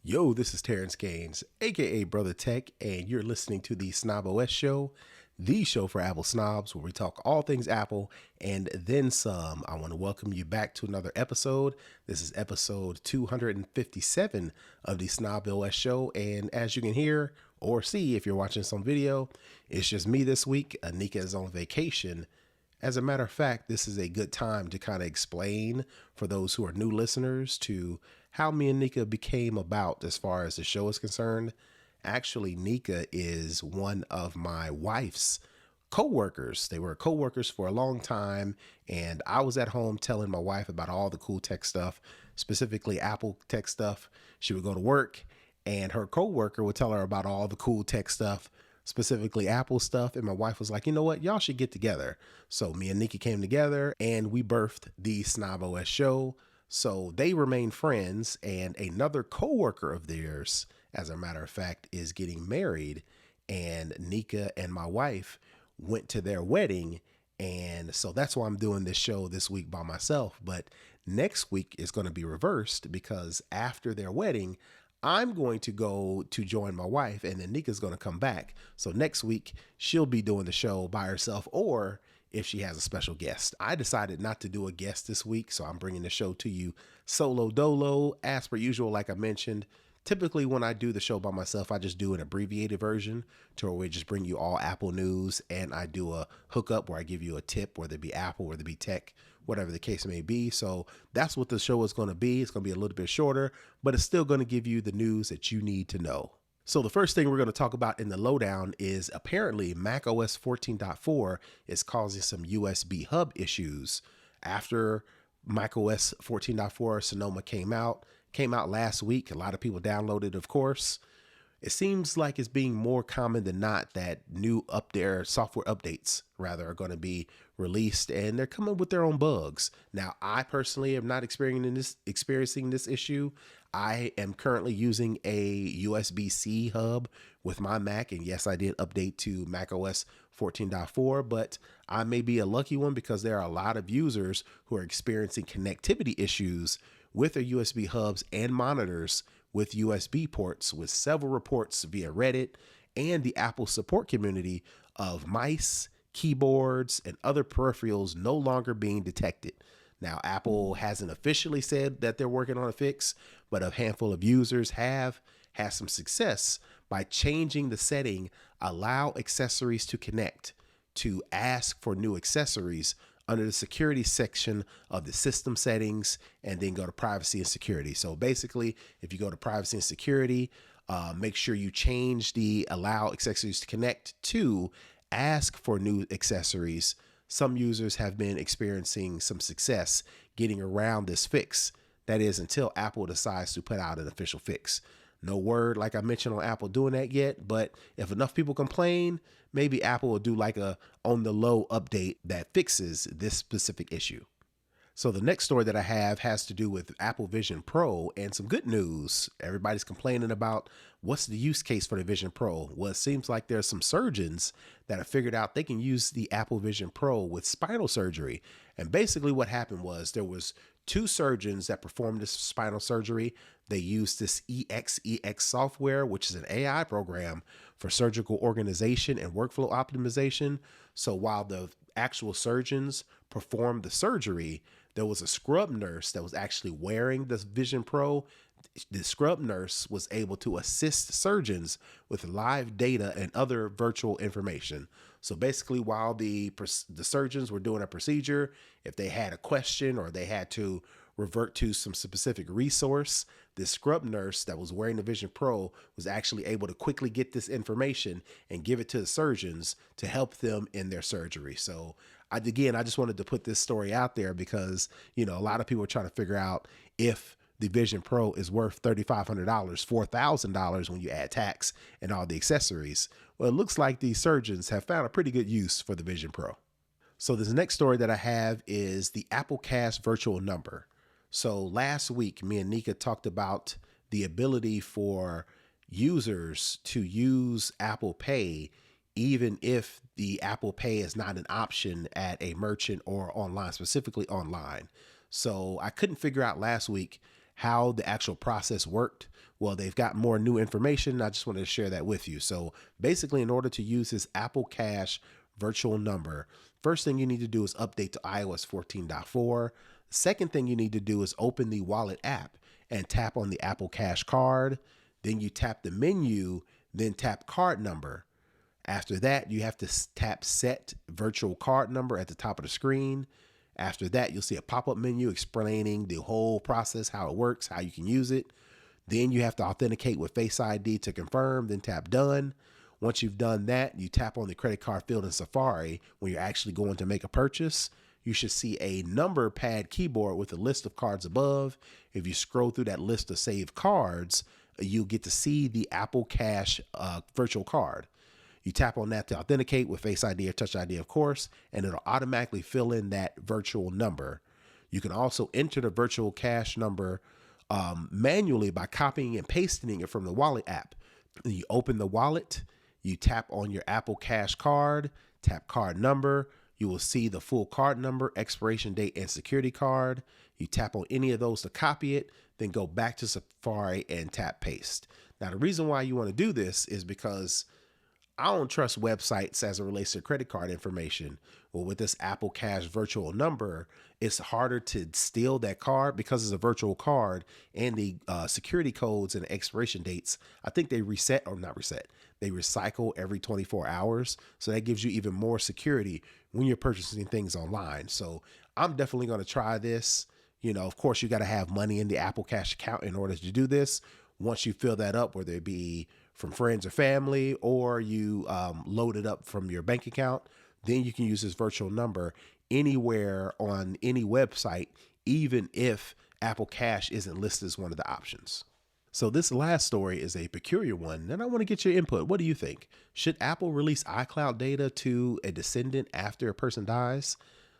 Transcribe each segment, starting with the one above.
Yo, this is Terrance Gaines, aka Brother Tech, and you're listening to the SnobOS Show, the show for Apple snobs, where we talk all things Apple and then some. I want to welcome you back to another episode. This is episode 257 of the SnobOS Show, and as you can hear or see if you're watching some video, it's just me this week. Nica is on vacation. As a matter of fact, this is a good time to kind of explain for those who are new listeners to how me and Nica became about as far as the show is concerned. Actually, Nica is one of my wife's co-workers. They were co-workers for a long time, and I was at home telling my wife about all the cool tech stuff, specifically Apple tech stuff. She would go to work, and her co-worker would tell her about all the cool tech stuff, specifically Apple stuff. And my wife was like, you know what, y'all should get together. So me and Nica came together and we birthed the SnobOS Show. So they remain friends, and another coworker of theirs, as a matter of fact, is getting married, and Nica and my wife went to their wedding. And so that's why I'm doing this show this week by myself. But next week is going to be reversed, because after their wedding, I'm going to go to join my wife, and then Nica's going to come back. So next week she'll be doing the show by herself, or if she has a special guest. I decided not to do a guest this week, so I'm bringing the show to you solo dolo, as per usual. Like I mentioned, typically when I do the show by myself, I just do an abbreviated version to where we just bring you all Apple news, and I do a hookup where I give you a tip, whether it be Apple, whether it be tech, whatever the case may be. So that's what the show is going to be. It's going to be a little bit shorter, but it's still going to give you the news that you need to know. So the first thing we're going to talk about in the lowdown is apparently macOS 14.4 is causing some USB hub issues. After macOS 14.4 Sonoma came out last week, a lot of people downloaded, of course. It seems like it's being more common than not that new software updates rather are going to be released, and they're coming with their own bugs. Now, I personally am not experiencing this issue. I am currently using a USB-C hub with my Mac, and yes, I did update to macOS 14.4, but I may be a lucky one because there are a lot of users who are experiencing connectivity issues with their USB hubs and monitors with USB ports, with several reports via Reddit and the Apple support community of mice, keyboards, and other peripherals no longer being detected. Now, Apple hasn't officially said that they're working on a fix, but a handful of users have had some success by changing the setting, allow accessories to connect, to ask for new accessories under the security section of the system settings, and then go to privacy and security. So basically, if you go to privacy and security, make sure you change the allow accessories to connect to ask for new accessories. Some users have been experiencing some success getting around this fix. That is, until Apple decides to put out an official fix. No word, like I mentioned, on Apple doing that yet, but if enough people complain, maybe Apple will do like a on the low update that fixes this specific issue. So the next story that I have has to do with Apple Vision Pro, and some good news. Everybody's complaining about what's the use case for the Vision Pro. Well, it seems like there's some surgeons that have figured out they can use the Apple Vision Pro with spinal surgery. And basically what happened was there was two surgeons that performed this spinal surgery. They used this EX software, which is an AI program for surgical organization and workflow optimization. So while the actual surgeons performed the surgery, there was a scrub nurse that was actually wearing the Vision Pro. The scrub nurse was able to assist surgeons with live data and other virtual information. So basically, while the surgeons were doing a procedure, if they had a question or they had to revert to some specific resource, the scrub nurse that was wearing the Vision Pro was actually able to quickly get this information and give it to the surgeons to help them in their surgery. So I just wanted to put this story out there because, a lot of people are trying to figure out if the Vision Pro is worth $3,500, $4,000 when you add tax and all the accessories. Well, it looks like these surgeons have found a pretty good use for the Vision Pro. So this next story that I have is the Apple Cash virtual number. So last week, me and Nica talked about the ability for users to use Apple Pay even if the Apple Pay is not an option at a merchant or online, specifically online. So I couldn't figure out last week how the actual process worked. Well, they've got more new information. I just wanted to share that with you. So basically, in order to use this Apple Cash virtual number, first thing you need to do is update to iOS 14.4. Second thing you need to do is open the wallet app and tap on the Apple Cash card. Then you tap the menu, then tap card number. After that, you have to tap set virtual card number at the top of the screen. After that, you'll see a pop-up menu explaining the whole process, how it works, how you can use it. Then you have to authenticate with Face ID to confirm, then tap done. Once you've done that, you tap on the credit card field in Safari when you're actually going to make a purchase. You should see a number pad keyboard with a list of cards above. If you scroll through that list of saved cards, you'll get to see the Apple Cash virtual card. You tap on that to authenticate with Face ID or Touch ID, of course, and it'll automatically fill in that virtual number. You can also enter the virtual cash number manually by copying and pasting it from the wallet app. You open the wallet, you tap on your Apple Cash card, tap card number. You will see the full card number, expiration date, and security card. You tap on any of those to copy it, then go back to Safari and tap paste. Now, the reason why you want to do this is because I don't trust websites as it relates to credit card information. Well, with this Apple Cash virtual number, it's harder to steal that card because it's a virtual card, and the security codes and expiration dates, I think they reset or not reset. They recycle every 24 hours. So that gives you even more security when you're purchasing things online. So I'm definitely going to try this. You know, of course, you got to have money in the Apple Cash account in order to do this. Once you fill that up, whether it be from friends or family, or you load it up from your bank account, then you can use this virtual number anywhere on any website, even if Apple Cash isn't listed as one of the options. So this last story is a peculiar one, and I want to get your input. What do you think? Should Apple release iCloud data to a descendant after a person dies?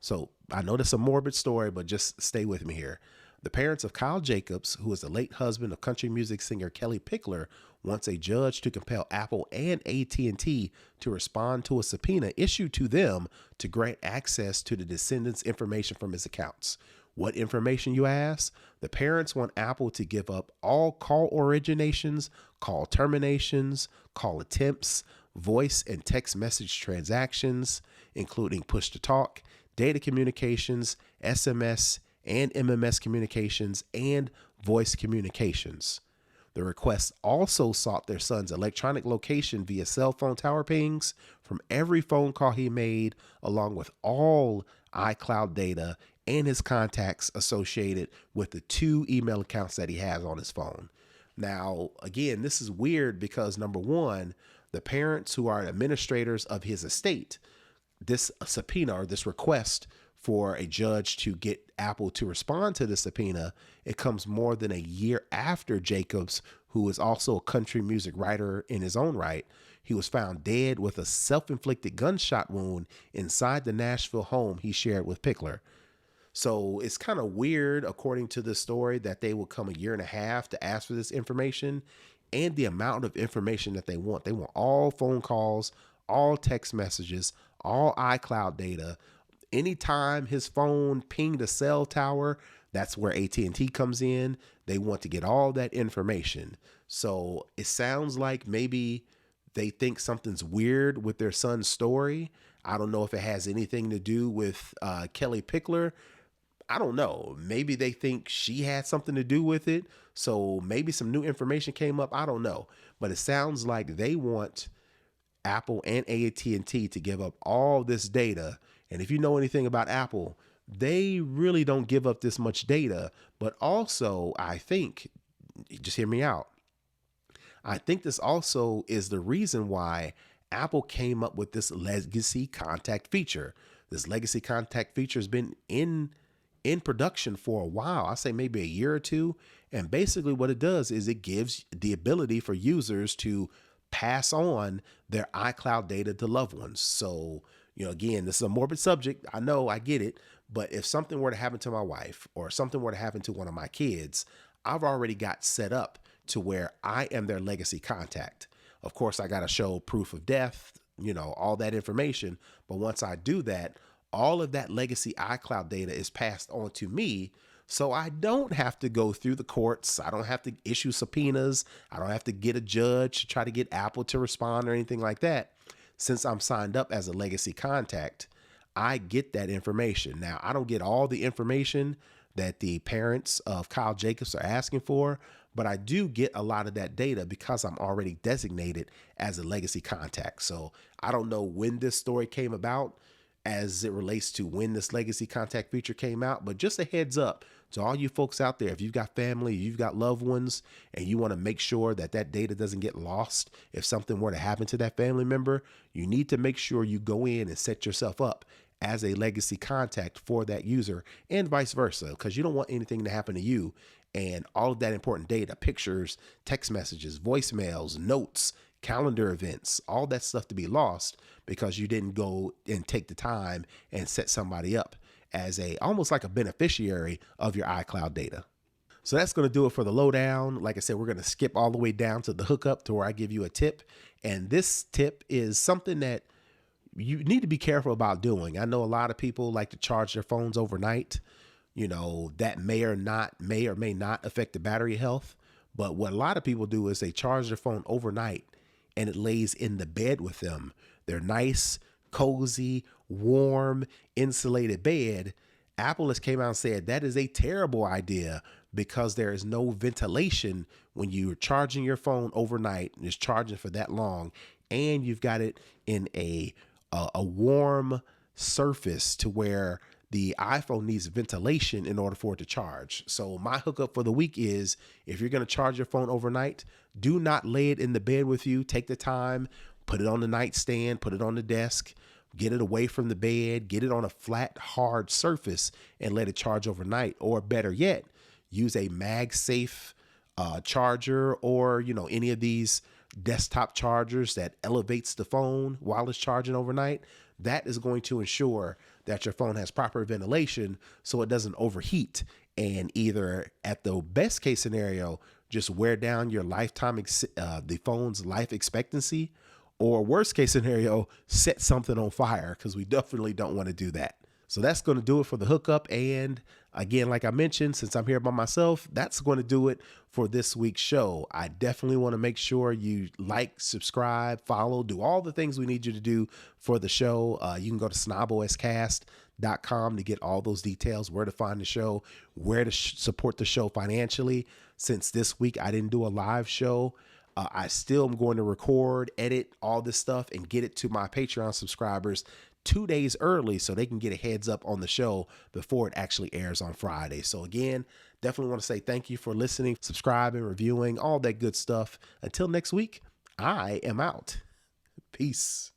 So I know that's a morbid story, but just stay with me here. The parents of Kyle Jacobs, who is the late husband of country music singer Kelly Pickler, wants a judge to compel Apple and AT&T to respond to a subpoena issued to them to grant access to the descendants' information from his accounts. What information, you ask? The parents want Apple to give up all call originations, call terminations, call attempts, voice and text message transactions, including push to talk, data communications, SMS, and MMS communications, and voice communications. The request also sought their son's electronic location via cell phone tower pings from every phone call he made, along with all iCloud data and his contacts associated with the 2 email accounts that he has on his phone. Now, again, this is weird because, number one, the parents who are administrators of his estate, this subpoena or this request for a judge to get Apple to respond to the subpoena, it comes more than a year after Jacobs, who is also a country music writer in his own right. He was found dead with a self-inflicted gunshot wound inside the Nashville home he shared with Pickler. So it's kind of weird, according to the story, that they will come a year and a half to ask for this information and the amount of information that they want. They want all phone calls, all text messages, all iCloud data. Anytime his phone pinged a cell tower, that's where AT&T comes in. They want to get all that information. So it sounds like maybe they think something's weird with their son's story. I don't know if it has anything to do with Kelly Pickler. I don't know. Maybe they think she had something to do with it. So maybe some new information came up. I don't know. But it sounds like they want Apple and AT&T to give up all this data. And if you know anything about Apple, they really don't give up this much data. But also, I think, just hear me out, I think this also is the reason why Apple came up with this legacy contact feature. This legacy contact feature has been in production for a while. I say maybe a year or two. And basically what it does is it gives the ability for users to pass on their iCloud data to loved ones. So, you know, again, this is a morbid subject. I know, I get it. But if something were to happen to my wife or something were to happen to one of my kids, I've already got set up to where I am their legacy contact. Of course, I got to show proof of death, you know, all that information. But once I do that, all of that legacy iCloud data is passed on to me. So I don't have to go through the courts. I don't have to issue subpoenas. I don't have to get a judge to try to get Apple to respond or anything like that. Since I'm signed up as a legacy contact, I get that information. Now, I don't get all the information that the parents of Kyle Jacobs are asking for, but I do get a lot of that data because I'm already designated as a legacy contact. So I don't know when this story came about as it relates to when this legacy contact feature came out, but just a heads up to all you folks out there, if you've got family, you've got loved ones, and you want to make sure that that data doesn't get lost, if something were to happen to that family member, you need to make sure you go in and set yourself up as a legacy contact for that user and vice versa, because you don't want anything to happen to you and all of that important data, pictures, text messages, voicemails, notes, calendar events, all that stuff to be lost because you didn't go and take the time and set somebody up as a almost like a beneficiary of your iCloud data. So that's going to do it for the lowdown. Like I said, we're going to skip all the way down to the hookup to where I give you a tip. And this tip is something that you need to be careful about doing. I know a lot of people like to charge their phones overnight. You know, that may or may not affect the battery health. But what a lot of people do is they charge their phone overnight and it lays in the bed with them. They're nice, cozy, warm, insulated bed. Apple has came out and said that is a terrible idea because there is no ventilation when you're charging your phone overnight and it's charging for that long, and you've got it in a warm surface to where the iPhone needs ventilation in order for it to charge. So my hookup for the week is if you're going to charge your phone overnight, do not lay it in the bed with you. Take the time, put it on the nightstand, put it on the desk, get it away from the bed, get it on a flat, hard surface and let it charge overnight. Or better yet, use a MagSafe charger or, you know, any of these desktop chargers that elevates the phone while it's charging overnight. That is going to ensure that your phone has proper ventilation so it doesn't overheat and either at the best case scenario, just wear down your lifetime, the phone's life expectancy, or worst case scenario, set something on fire, because we definitely don't want to do that. So that's going to do it for the hookup. And again, like I mentioned, since I'm here by myself, that's going to do it for this week's show. I definitely want to make sure you like, subscribe, follow, do all the things we need you to do for the show. You can go to snoboscast.com to get all those details, where to find the show, where to support the show financially. Since this week I didn't do a live show, I still am going to record, edit all this stuff and get it to my Patreon subscribers 2 days early so they can get a heads up on the show before it actually airs on Friday. So again, definitely want to say thank you for listening, subscribing, reviewing, all that good stuff. Until next week, I am out. Peace.